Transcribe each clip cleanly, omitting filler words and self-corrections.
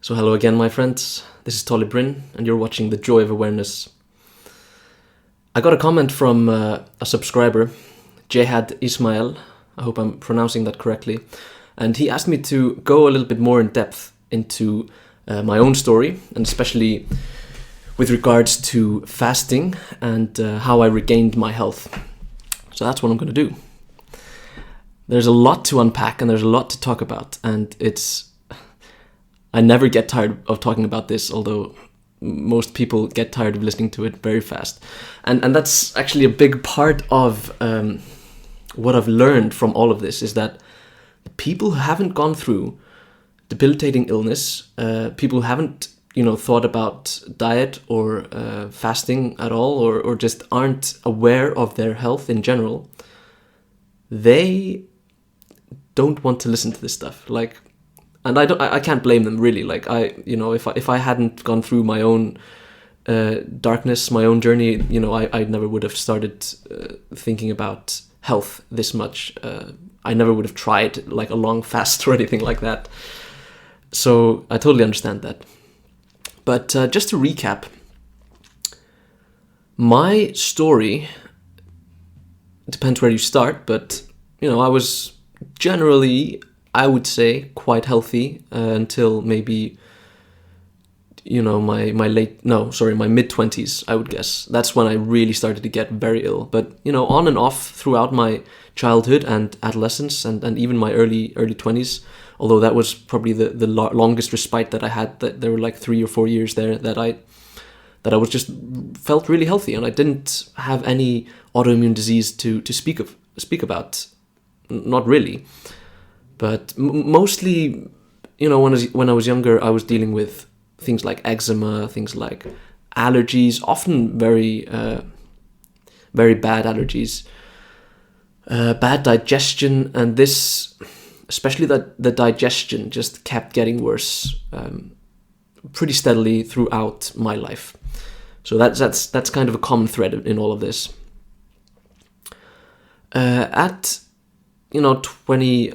So hello again, my friends. This is Tolly Bryn, and you're watching The Joy of Awareness. I got a comment from a subscriber, Jehad Ismail. I hope I'm pronouncing that correctly. And he asked me to go a little bit more in depth into my own story, and especially with regards to fasting and how I regained my health. So that's what I'm going to do. There's a lot to unpack and there's a lot to talk about, and I never get tired of talking about this, although most people get tired of listening to it very fast. And that's actually a big part of what I've learned from all of this, is that people who haven't gone through debilitating illness, people who haven't thought about diet or fasting at all, or just aren't aware of their health in general, they don't want to listen to this stuff. And I can't blame them, really. If I hadn't gone through my own darkness, my own journey, I never would have started thinking about health this much. I never would have tried a long fast or anything like that. So I totally understand that. But just to recap, my story, it depends where you start, but I was generally, I would say, quite healthy until maybe my mid-20s, I would guess. That's when I really started to get very ill. But on and off throughout my childhood and adolescence and even my early 20s, although that was probably the longest respite that I had. That there were 3 or 4 years there that I was just felt really healthy, and I didn't have any autoimmune disease to speak about. Not really. But mostly, when I was younger, I was dealing with things like eczema, things like allergies, often very, very bad allergies, bad digestion, and this, especially the digestion, just kept getting worse pretty steadily throughout my life. So that's kind of a common thread in all of this. At 20.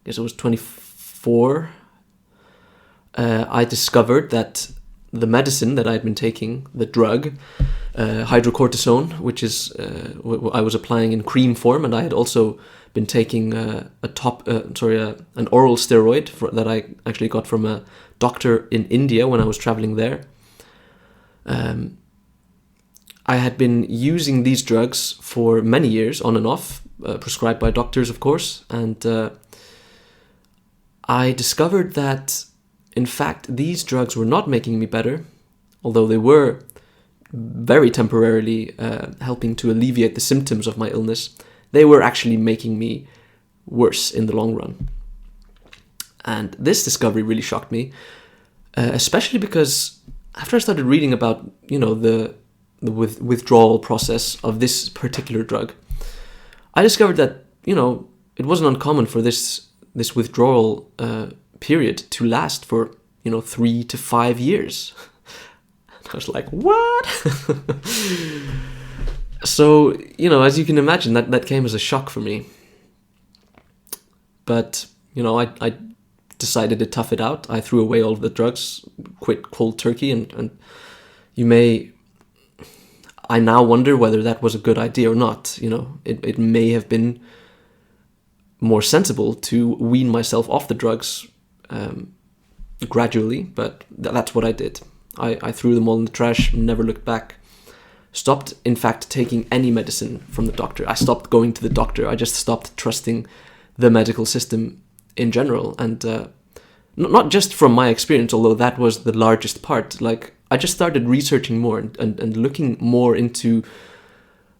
I guess it was 24, I discovered that the medicine that I had been taking, the drug, hydrocortisone, which is I was applying in cream form, and I had also been taking an oral steroid that I actually got from a doctor in India when I was traveling there. I had been using these drugs for many years, on and off, prescribed by doctors, of course, and I discovered that, in fact, these drugs were not making me better, although they were very temporarily helping to alleviate the symptoms of my illness. They were actually making me worse in the long run. And this discovery really shocked me, especially because after I started reading about, the withdrawal process of this particular drug, I discovered that, it wasn't uncommon for this withdrawal period to last for 3 to 5 years. I was like, what? So as you can imagine, that came as a shock for me. But I decided to tough it out. I threw away all of the drugs, quit cold turkey, and I now wonder whether that was a good idea or not. It may have been more sensible to wean myself off the drugs gradually, but that's what I did. I threw them all in the trash, never looked back. Stopped, in fact, taking any medicine from the doctor. I stopped going to the doctor. I just stopped trusting the medical system in general. And not just from my experience, although that was the largest part. I just started researching more and looking more into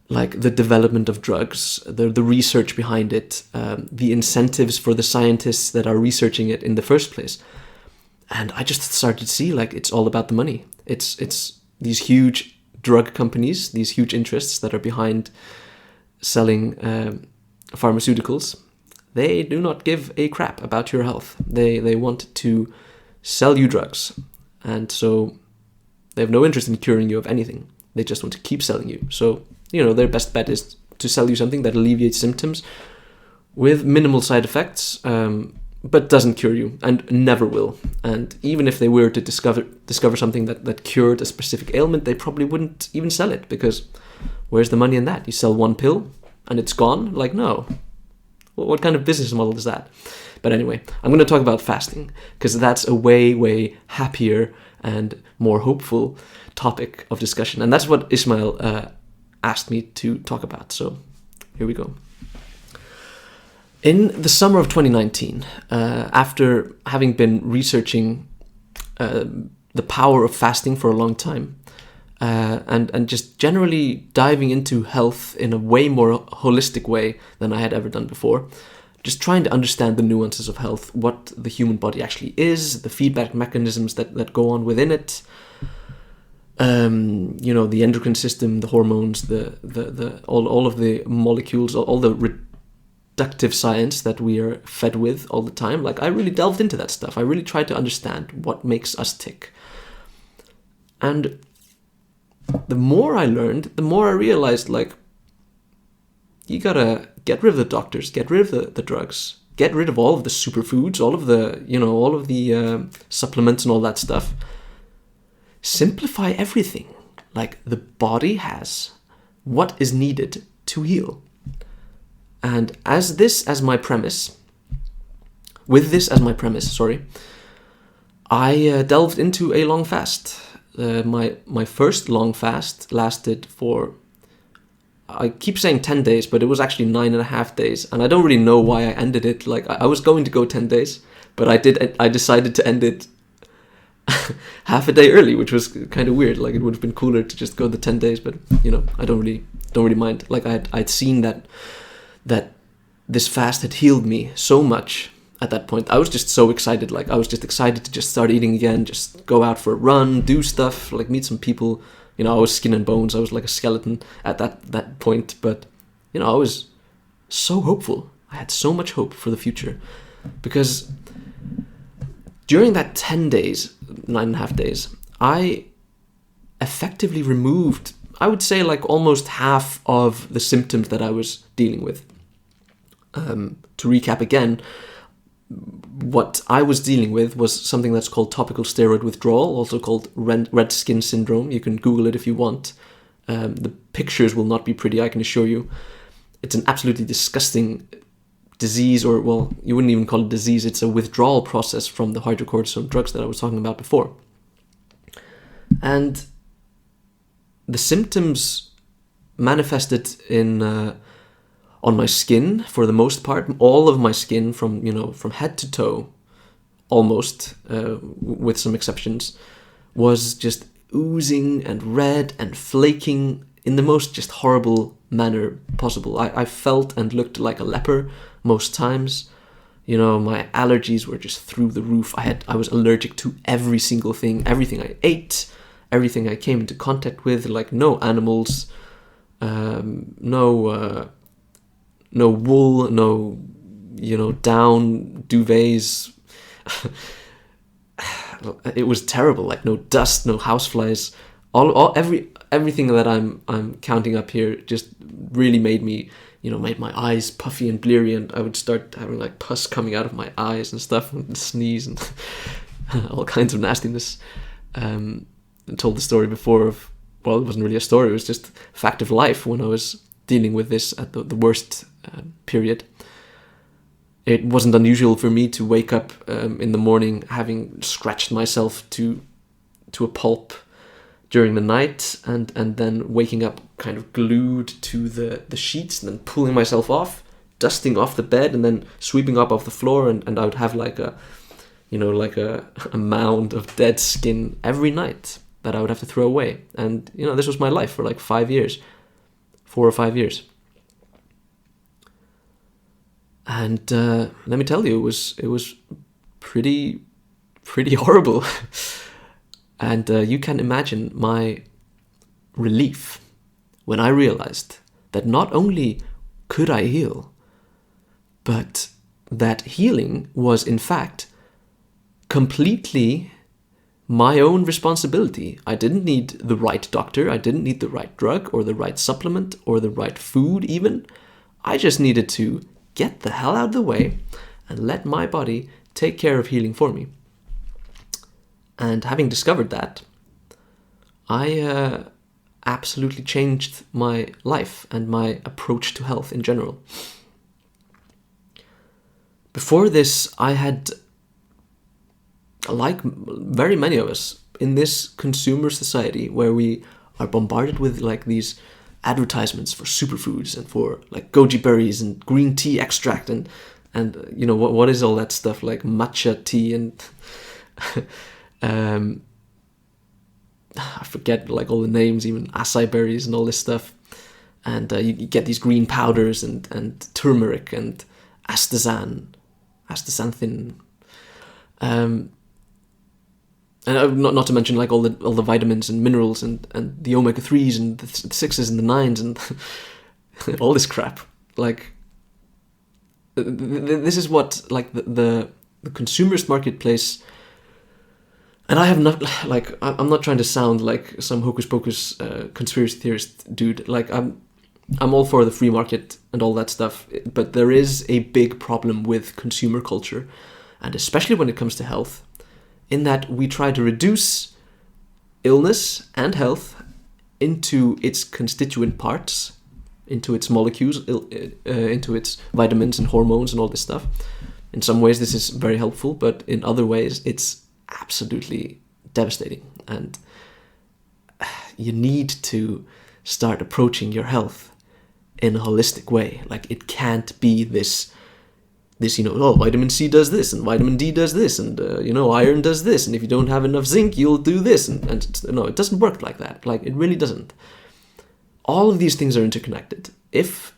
the development of drugs, the research behind it, the incentives for the scientists that are researching it in the first place. And I just started to see it's all about the money. It's these huge drug companies, these huge interests that are behind selling pharmaceuticals. They do not give a crap about your health. They want to sell you drugs. And so they have no interest in curing you of anything. They just want to keep selling you. So their best bet is to sell you something that alleviates symptoms with minimal side effects, but doesn't cure you and never will. And even if they were to discover something that cured a specific ailment, they probably wouldn't even sell it, because where's the money in that? You sell one pill and it's gone? Like, no. What kind of business model is that? But anyway, I'm going to talk about fasting, because that's a way, way happier and more hopeful topic of discussion. And that's what Ismail asked me to talk about. So here we go. In the summer of 2019, after having been researching the power of fasting for a long time, and just generally diving into health in a way more holistic way than I had ever done before, just trying to understand the nuances of health, what the human body actually is, the feedback mechanisms that go on within it, the endocrine system, the hormones, the all of the molecules, all the reductive science that we are fed with all the time. Like, I really delved into that stuff. I really tried to understand what makes us tick. And the more I learned, the more I realized, like, you gotta get rid of the doctors, get rid of the drugs, get rid of all of the superfoods, all of the supplements and all that stuff. Simplify everything. Like, the body has what is needed to heal. And with this as my premise, I delved into a long fast. My first long fast lasted for, I keep saying 10 days, but it was actually 9.5 days. And I don't really know why I ended it. Like, I was going to go 10 days, but I decided to end it half a day early, which was kind of weird. Like, it would have been cooler to just go the 10 days, but I don't really mind. Like, I'd seen that this fast had healed me so much at that point. I was just so excited. Like, I was just excited to just start eating again, just go out for a run, do stuff, like meet some people. I was skin and bones. I was like a skeleton at that point, but I was so hopeful. I had so much hope for the future, because during that 10 days, 9.5 days, I effectively removed, I would say, like almost half of the symptoms that I was dealing with. To recap again, what I was dealing with was something that's called topical steroid withdrawal, also called red skin syndrome. You can Google it if you want. The pictures will not be pretty, I can assure you. It's an absolutely disgusting disease, or, well, you wouldn't even call it disease. It's a withdrawal process from the hydrocortisone drugs that I was talking about before. And the symptoms manifested on my skin, for the most part. All of my skin, from head to toe, almost, with some exceptions, was just oozing and red and flaking in the most just horrible manner possible. I felt and looked like a leper most times. My allergies were just through the roof. I was allergic to every single thing, everything I ate, everything I came into contact with. Like, no animals, no wool, no, down duvets. It was terrible. Like, no dust, no houseflies. Everything that I'm counting up here just really made me, made my eyes puffy and bleary, and I would start having like pus coming out of my eyes and stuff, and sneeze and all kinds of nastiness. I told the story before of, well, it wasn't really a story. It was just fact of life when I was dealing with this at the worst period. It wasn't unusual for me to wake up in the morning having scratched myself to a pulp during the night, and then waking up kind of glued to the sheets, and then pulling myself off, dusting off the bed, and then sweeping up off the floor, and I would have like a mound of dead skin every night that I would have to throw away. And this was my life for like 5 years. 4 or 5 years. And let me tell you, it was pretty horrible. And you can imagine my relief when I realized that not only could I heal, but that healing was in fact completely my own responsibility. I didn't need the right doctor. I didn't need the right drug or the right supplement or the right food even. I just needed to get the hell out of the way and let my body take care of healing for me. And having discovered that, I absolutely changed my life and my approach to health in general. Before this, I had, like very many of us, in this consumer society where we are bombarded with like these advertisements for superfoods and for like goji berries and green tea extract and you know what is all that stuff, like matcha tea and I forget like all the names, even acai berries and all this stuff, and you get these green powders and turmeric and astaxanthin, and not to mention like all the vitamins and minerals and the omega-3s and the 6s and the 9s and all this crap. Like this is what like the consumerist marketplace. And I have not, like, I'm not trying to sound like some hocus pocus conspiracy theorist dude. Like, I'm all for the free market and all that stuff, but there is a big problem with consumer culture, and especially when it comes to health, in that we try to reduce illness and health into its constituent parts, into its molecules, into its vitamins and hormones and all this stuff. In some ways this is very helpful, but in other ways it's absolutely devastating, and you need to start approaching your health in a holistic way. Like, it can't be this you know, oh, vitamin C does this and vitamin D does this and you know, iron does this, and if you don't have enough zinc you'll do this, and no, it doesn't work like that. Like, it really doesn't. All of these things are interconnected. If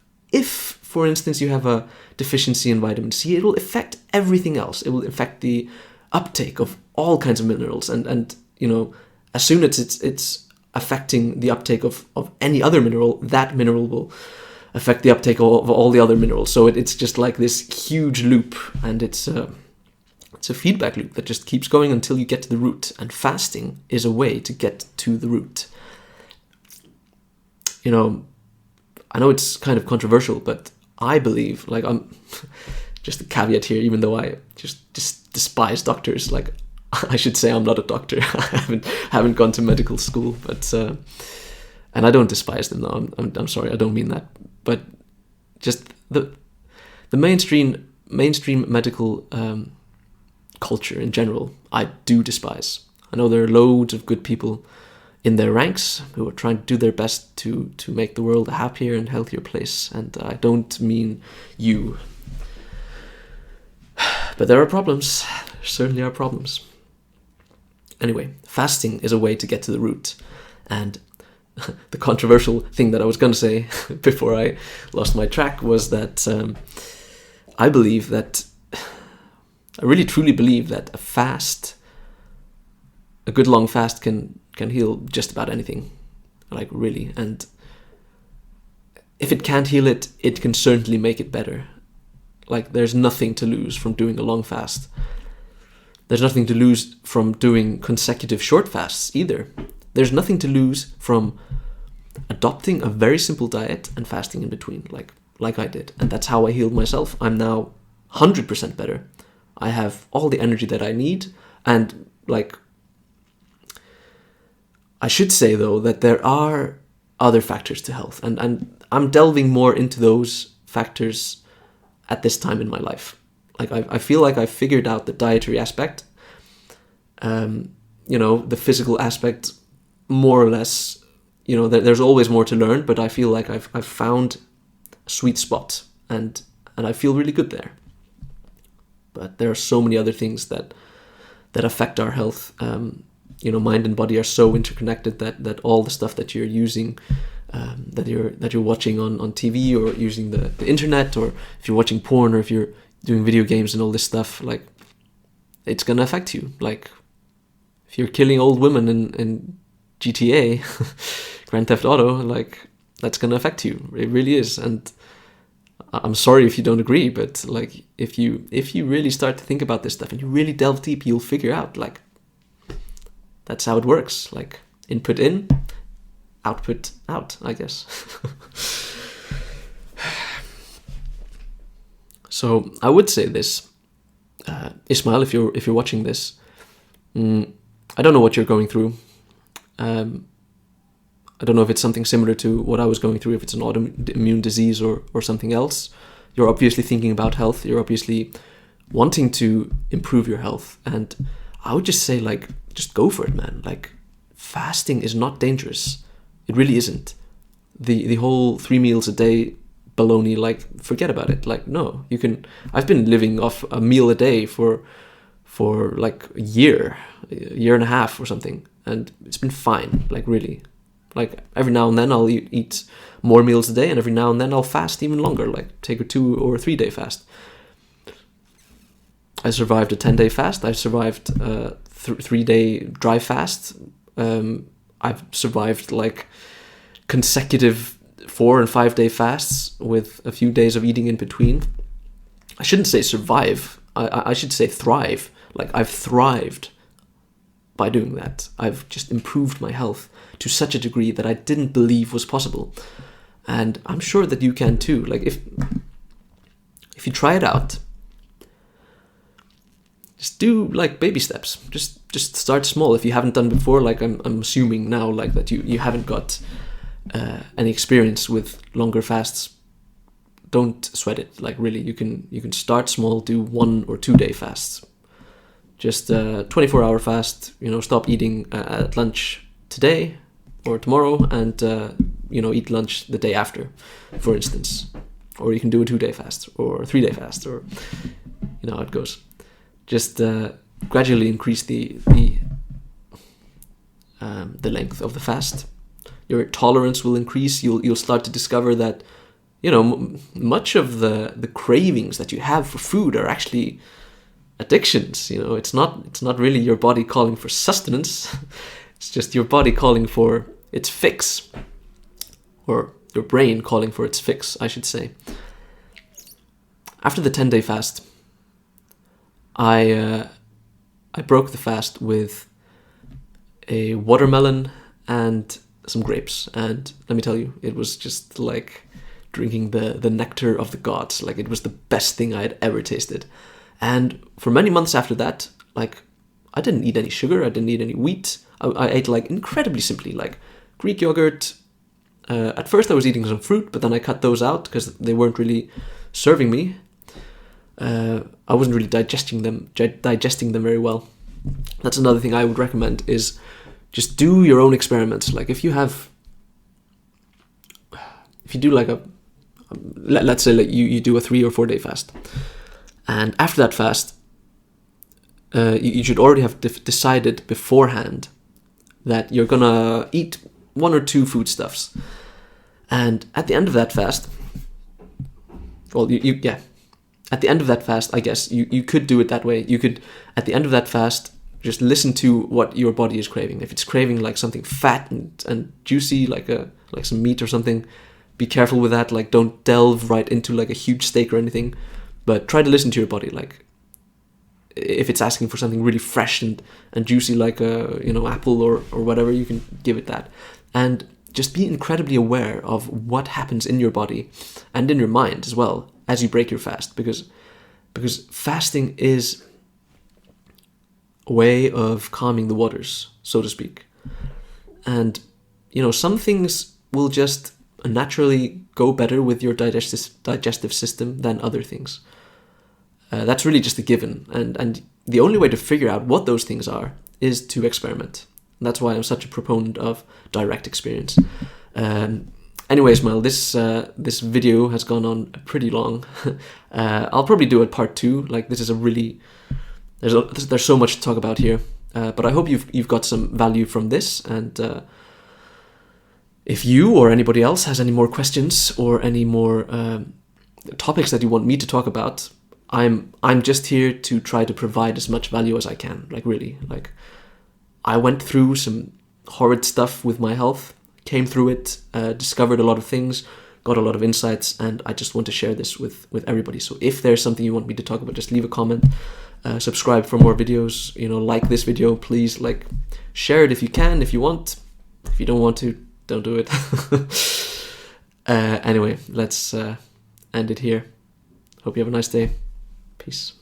for instance you have a deficiency in vitamin C, it will affect everything else. It will affect the uptake of all kinds of minerals, and you know, as soon as it's affecting the uptake of any other mineral, that mineral will affect the uptake of all the other minerals. So it's just like this huge loop, and it's a feedback loop that just keeps going until you get to the root, and fasting is a way to get to the root. You know, I know it's kind of controversial, but I believe, like, I'm just a caveat here, even though I just despise doctors. Like, I should say I'm not a doctor. I haven't gone to medical school, but and I don't despise them. No, I'm sorry, I don't mean that. But just the mainstream medical culture in general, I do despise. I know there are loads of good people in their ranks who are trying to do their best to make the world a happier and healthier place, and I don't mean you. But there are problems. There certainly are problems. Anyway, fasting is a way to get to the root. And the controversial thing that I was going to say before I lost my track was that I really truly believe that a good long fast can heal just about anything. Like, really. And if it can't heal it, it can certainly make it better. Like, there's nothing to lose from doing a long fast. There's nothing to lose from doing consecutive short fasts either. There's nothing to lose from adopting a very simple diet and fasting in between, like I did. And that's how I healed myself. I'm now 100% better. I have all the energy that I need. And, like, I should say, though, that there are other factors to health. And I'm delving more into those factors at this time in my life. Like, I feel like I've figured out the dietary aspect, you know, the physical aspect, more or less. You know, there's always more to learn, but I feel like I've found a sweet spot, and I feel really good there. But there are so many other things that affect our health. You know, mind and body are so interconnected that all the stuff that you're using, that you're watching on TV, or using the internet, or if you're watching porn, or if you're doing video games and all this stuff, like, it's gonna affect you. Like, if you're killing old women in GTA, Grand Theft Auto, like, that's gonna affect you. It really is. And I'm sorry if you don't agree, but like, if you really start to think about this stuff and you really delve deep, you'll figure out, like, that's how it works. Like, input in, output out, I guess. So I would say this. Ismail, if you're watching this, I don't know what you're going through. I don't know if it's something similar to what I was going through, if it's an autoimmune disease or something else. You're obviously thinking about health. You're obviously wanting to improve your health. And I would just say, like, just go for it, man. Like, fasting is not dangerous. It really isn't. The whole 3 meals a day baloney, like, forget about it. Like, no, you can. I've been living off a meal a day for like a year and a half or something, and it's been fine. Like, really, like, every now and then I'll eat more meals a day, and every now and then I'll fast even longer, like take a 2 or 3 day fast. I survived a 10-day fast. I survived a 3-day dry fast. I've survived like consecutive 4 and 5 day fasts with a few days of eating in between. I shouldn't say survive. I should say thrive. Like, I've thrived by doing that. I've just improved my health to such a degree that I didn't believe was possible. And I'm sure that you can too. Like, if you try it out, just do like baby steps. Just start small. If you haven't done before, like I'm assuming now, like that you haven't got any experience with longer fasts, don't sweat it. Like, really, you can start small, do 1 or 2 day fasts. Just 24-hour fast, stop eating at lunch today or tomorrow, and eat lunch the day after, for instance. Or you can do a 2-day fast or a 3-day fast, or how it goes. Just gradually increase the length of the fast. Your tolerance will increase. You'll start to discover that much of the cravings that you have for food are actually addictions. It's not really your body calling for sustenance. It's just your body calling for its fix, or your brain calling for its fix, I should say. After the 10-day fast, I broke the fast with a watermelon and some grapes, and let me tell you, it was just like drinking the nectar of the gods. Like, it was the best thing I had ever tasted. And for many months after that, like, I didn't eat any sugar, I didn't eat any wheat. I ate like incredibly simply, like Greek yogurt. At first I was eating some fruit, but then I cut those out because they weren't really serving me. I wasn't really digesting them very well. That's another thing I would recommend, is just do your own experiments. Like, if you do like let's say like you do a 3 or 4 day fast, and after that fast, you should already have decided beforehand that you're gonna eat 1 or 2 foodstuffs, and at the end of that fast, at the end of that fast, I guess you could do it that way. You could, at the end of that fast, just listen to what your body is craving. If it's craving like something fat and juicy, like some meat or something, be careful with that. Like, don't delve right into like a huge steak or anything, but try to listen to your body. Like, if it's asking for something really fresh and juicy, like a apple or whatever, you can give it that. And just be incredibly aware of what happens in your body and in your mind as well as you break your fast, because fasting is a way of calming the waters, so to speak. And some things will just naturally go better with your digestive system than other things. That's really just a given, and the only way to figure out what those things are is to experiment. And that's why I'm such a proponent of direct experience. Anyways, Mel, this video has gone on pretty long. I'll probably do a part 2. Like, this is a really there's so much to talk about here. But I hope you've got some value from this, and if you or anybody else has any more questions or any more topics that you want me to talk about, I'm just here to try to provide as much value as I can. Like, really, like, I went through some horrid stuff with my health, came through it, discovered a lot of things, got a lot of insights, and I just want to share this with everybody. So if there's something you want me to talk about, just leave a comment, subscribe for more videos, like this video, please, like, share it if you can, if you want. If you don't want to, don't do it. Anyway, let's end it here. Hope you have a nice day. Peace.